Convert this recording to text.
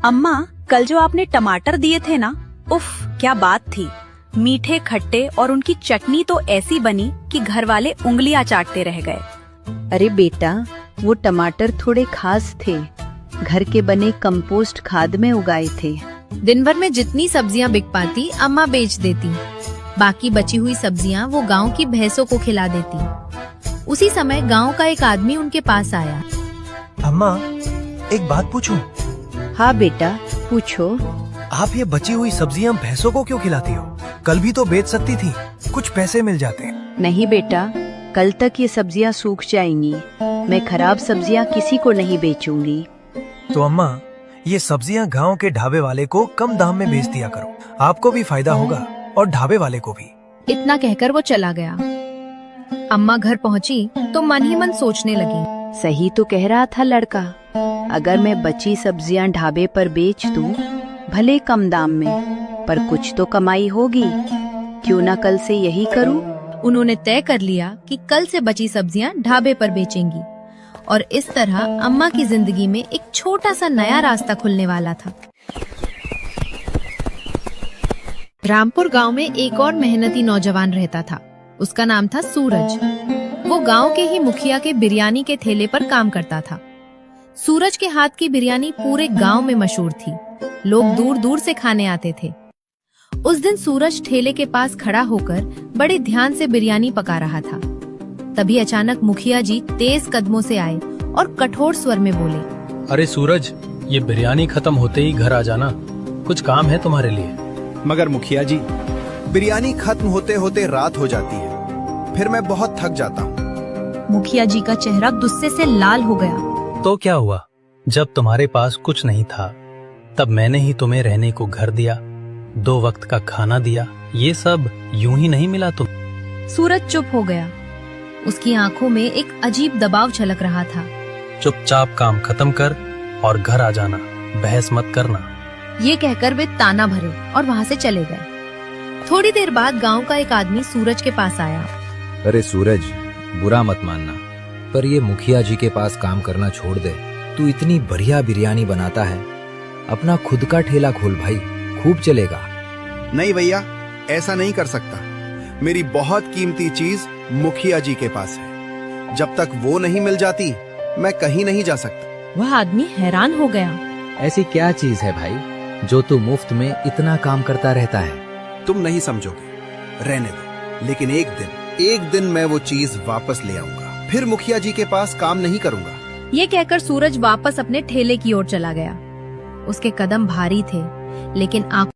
अम्मा, कल जो आपने टमाटर दिए थे ना, उफ क्या बात थी। मीठे खट्टे और उनकी चटनी तो ऐसी बनी कि घर वाले उंगलियां चाटते रह गए। अरे बेटा, वो टमाटर थोड़े खास थे, घर के बने कंपोस्ट खाद में उगाए थे। दिन भर में जितनी सब्जियां बिक पाती अम्मा बेच देती, बाकी बची हुई सब्जियां वो गांव की भैंसों को खिला देती। उसी समय गांव का एक आदमी उनके पास आया। अम्मा, एक बात पूछूं? हाँ बेटा, पूछो। आप ये बची हुई सब्जियां भैंसों को क्यों खिलाती हो? कल भी तो बेच सकती थी, कुछ पैसे मिल जाते। नहीं बेटा, कल तक ये सब्जियां सूख जाएंगी। मैं खराब सब्जियां किसी को नहीं बेचूंगी। तो अम्मा, ये सब्जियां गांव के ढाबे वाले को कम दाम में बेच दिया करो, आपको भी फायदा होगा और ढाबे वाले को भी। इतना कहकर वो चला गया। अम्मा घर पहुंची तो मन ही मन सोचने लगी। सही तो कह रहा था लड़का, अगर मैं बची सब्जियां ढाबे पर बेच दूं, भले कम दाम में, पर कुछ तो कमाई होगी। क्यों ना कल से यही करूं? उन्होंने तय कर लिया कि कल से बची सब्जियां ढाबे पर बेचेंगी और इस तरह अम्मा की जिंदगी में एक छोटा सा नया रास्ता खुलने वाला था। रामपुर गांव में एक और मेहनती नौजवान रहता था। उसका नाम था सूरज। वो गांव के ही मुखिया के बिरयानी के ठेले पर काम करता था। सूरज के हाथ की बिरयानी पूरे गांव में मशहूर थी। लोग दूर दूर से खाने आते थे। उस दिन सूरज ठेले के पास खड़ा होकर बड़े ध्यान से बिरयानी पका रहा था। तभी अचानक मुखिया जी तेज कदमों से आए और कठोर स्वर में बोले, अरे सूरज, ये बिरयानी खत्म होते ही घर आ जाना, कुछ काम है तुम्हारे लिए। मगर मुखिया जी, बिरयानी खत्म होते होते रात हो जाती है, फिर मैं बहुत थक जाता हूँ। मुखिया जी का चेहरा गुस्से से लाल हो गया। तो क्या हुआ? जब तुम्हारे पास कुछ नहीं था तब मैंने ही तुम्हें रहने को घर दिया, 2 वक्त का खाना दिया, ये सब यूं ही नहीं मिला तुम। सूरज चुप हो गया। उसकी आंखों में एक अजीब दबाव झलक रहा था। चुपचाप काम खत्म कर और घर आ जाना, बहस मत करना। ये कहकर वे ताना भरे और वहाँ से चले गए। थोड़ी देर बाद गांव का एक आदमी सूरज के पास आया। अरे सूरज, बुरा मत मानना, पर ये मुखिया जी के पास काम करना छोड़ दे। तू इतनी बढ़िया बिरयानी बनाता है, अपना खुद का ठेला खोल भाई, खूब चलेगा। नहीं भैया, ऐसा नहीं कर सकता। मेरी बहुत कीमती चीज मुखिया जी के पास है। जब तक वो नहीं मिल जाती, मैं कहीं नहीं जा सकता। वह आदमी हैरान हो गया। ऐसी क्या चीज है भाई जो तू मुफ्त में इतना काम करता रहता है? तुम नहीं समझोगे, रहने दो। लेकिन एक दिन मैं वो चीज वापस ले आऊंगा। फिर मुखिया जी के पास काम नहीं करूंगा। ये कहकर सूरज वापस अपने ठेले की ओर चला गया। उसके कदम भारी थे, लेकिन आंखों